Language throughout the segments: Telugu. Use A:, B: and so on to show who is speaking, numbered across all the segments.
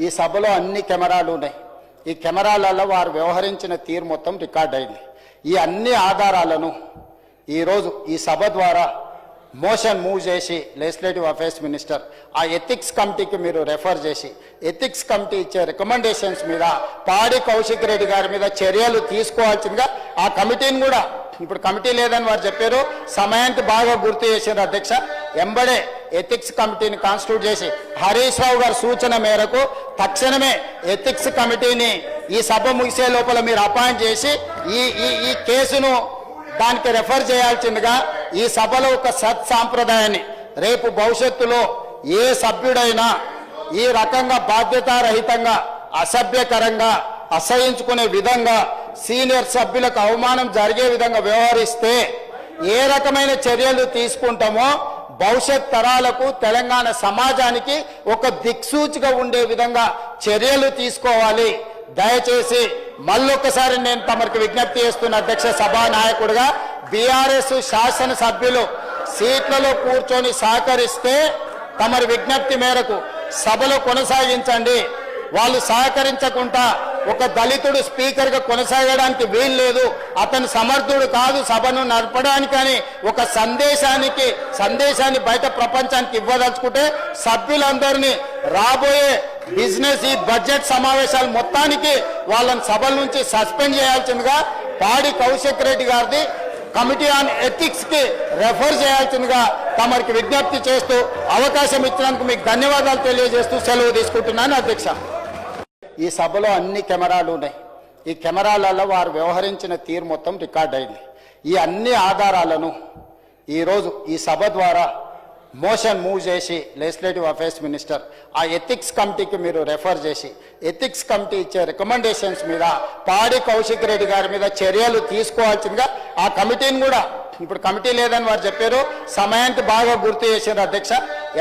A: ఈ సభలో అన్ని కెమెరాలు ఉన్నాయి. ఈ కెమెరాలలో వారు వ్యవహరించిన తీరు మొత్తం రికార్డ్ అయింది. ఈ అన్ని ఆధారాలను ఈరోజు ఈ సభ ద్వారా మోషన్ మూవ్ చేసి లెజిస్లేటివ్ అఫైర్స్ మినిస్టర్ ఆ ఎథిక్స్ కమిటీకి మీరు రెఫర్ చేసి ఎథిక్స్ కమిటీ ఇచ్చే రికమెండేషన్స్ మీద పాడి కౌశిక్ రెడ్డి గారి మీద చర్యలు తీసుకోవాల్సిందిగా ఆ కమిటీని కూడా ఇప్పుడు కమిటీ లేదని వారు చెప్పారు. సమయానికి బాగా గుర్తు చేశారు అధ్యక్ష. ఎంబడే ఎథిక్స్ కమిటీని కాన్స్టిట్యూట్ చేసి హరీష్ రావు గారి సూచన మేరకు తక్షణమే ఎథిక్స్ కమిటీని ఈ సభ ముగిసే లోపల మీరు అపాయింట్ చేసి ఈ కేసును దానికి రెఫర్ చేయాల్సిందిగా ఈ సభలో ఒక సత్సాంప్రదాయాన్ని రేపు భవిష్యత్తులో ఏ సభ్యుడైనా ఈ రకంగా బాధ్యతారహితంగా అసభ్యకరంగా అసహించుకునే విధంగా సీనియర్ సభ్యులకు అవమానం జరిగే విధంగా వ్యవహరిస్తే ఏ రకమైన చర్యలు తీసుకుంటామో భవిష్యత్ తరాలకు తెలంగాణ సమాజానికి ఒక దిక్సూచిగా ఉండే విధంగా చర్యలు తీసుకోవాలి. దయచేసి మళ్ళొక్కసారి నేను తమరికి విజ్ఞప్తి చేస్తున్న అధ్యక్ష సభా నాయకుడిగా బీఆర్ఎస్ శాసనసభ్యులు సీట్లలో కూర్చొని సహకరిస్తే తమరి విజ్ఞప్తి మేరకు సభలో కొనసాగించండి. వాళ్ళు సహకరించకుండా ఒక దళితుడు స్పీకర్గా కొనసాగడానికి వీలు లేదు, అతను సమర్థుడు కాదు సభను నడపడానికని ఒక సందేశాన్ని బయట ప్రపంచానికి ఇవ్వదలుచుకుంటే సభ్యులందరినీ రాబోయే బిజినెస్ ఈ బడ్జెట్ సమావేశాలు మొత్తానికి వాళ్ళని సభల నుంచి సస్పెండ్ చేయాల్సిందిగా పాడి కౌశిక్ రెడ్డి గారిది కమిటీ ఆన్ ఎథిక్స్ కి రెఫర్ చేయాల్సిందిగా తమరికి విజ్ఞప్తి చేస్తూ అవకాశం ఇచ్చినందుకు మీకు ధన్యవాదాలు తెలియజేస్తూ సెలవు తీసుకుంటున్నాను అధ్యక్ష. ఈ సభలో అన్ని కెమెరాలు ఉన్నాయి. ఈ కెమెరాలలో వారు వ్యవహరించిన తీరు మొత్తం రికార్డ్ అయింది. ఈ అన్ని ఆధారాలను ఈరోజు ఈ సభ ద్వారా మోషన్ మూవ్ చేసి లెజిస్లేటివ్ అఫైర్స్ మినిస్టర్ ఆ ఎథిక్స్ కమిటీకి మీరు రెఫర్ చేసి ఎథిక్స్ కమిటీ ఇచ్చే రికమెండేషన్స్ మీద పాడి కౌశిక్ రెడ్డి గారి మీద చర్యలు తీసుకోవాల్సిందిగా ఆ కమిటీని కూడా ఇప్పుడు కమిటీ లేదని వారు చెప్పారు. సమయానికి బాగా గుర్తు చేశారు అధ్యక్ష.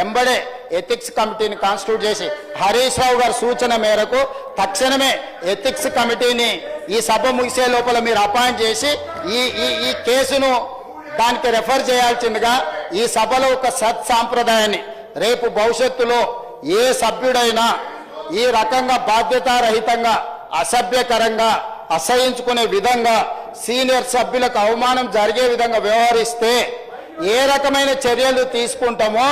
A: ఎంబడే ఎథిక్స్ కమిటీని కాన్స్టిట్యూట్ చేసి హరీష్ రావు గారి సూచన మేరకు తక్షణమే ఎథిక్స్ కమిటీని ఈ సభ ముగిసే లోపల మీరు అపాయింట్ చేసి ఈ కేసును దానికి రెఫర్ చేయాల్సిందిగా ఈ సభలో ఒక సత్సాంప్రదాయాన్ని రేపు భవిష్యత్తులో ఏ సభ్యుడైనా ఈ రకంగా బాధ్యతారహితంగా అసభ్యకరంగా అసహించుకునే విధంగా సీనియర్ సభ్యులకు అవమానం జరిగే విధంగా వ్యవహరిస్తే ఏ రకమైన చర్యలు తీసుకుంటామో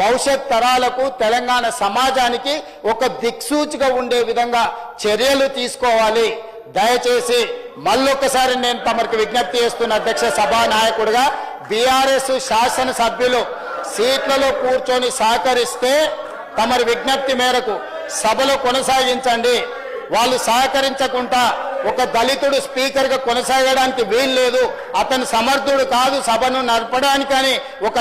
A: భవిష్యత్ తరాలకు తెలంగాణ సమాజానికి ఒక దిక్సూచిగా ఉండే విధంగా చర్యలు తీసుకోవాలి. దయచేసి మళ్ళొక్కసారి నేను తమరికి విజ్ఞప్తి చేస్తున్న అధ్యక్ష సభా నాయకుడిగా బీఆర్ఎస్ శాసనసభ్యులు సీట్లలో కూర్చొని సహకరిస్తే తమరి విజ్ఞప్తి మేరకు సభలో కొనసాగించండి. వాళ్ళు సహకరించకుండా ఒక దళితుడు స్పీకర్గా కొనసాగడానికి వీలు లేదు, అతను సమర్థుడు కాదు సభను నడపడానికని ఒక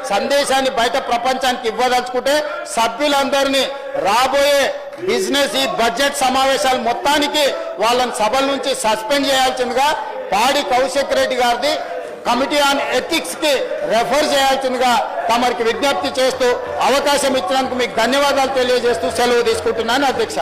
A: సందేశాన్ని బయట ప్రపంచానికి ఇవ్వదలుచుకుంటే సభ్యులందరినీ రాబోయే బిజినెస్ ఈ బడ్జెట్ సమావేశాలు మొత్తానికి వాళ్ళని సభల నుంచి సస్పెండ్ చేయాల్సిందిగా పాడి కౌశిక్ రెడ్డి గారిది కమిటీ ఆన్ ఎథిక్స్ కి రెఫర్ చేయాల్సిందిగా తమరికి విజ్ఞప్తి చేస్తూ అవకాశం ఇచ్చినందుకు మీకు ధన్యవాదాలు తెలియజేస్తూ సెలవు తీసుకుంటున్నాను అధ్యక్ష.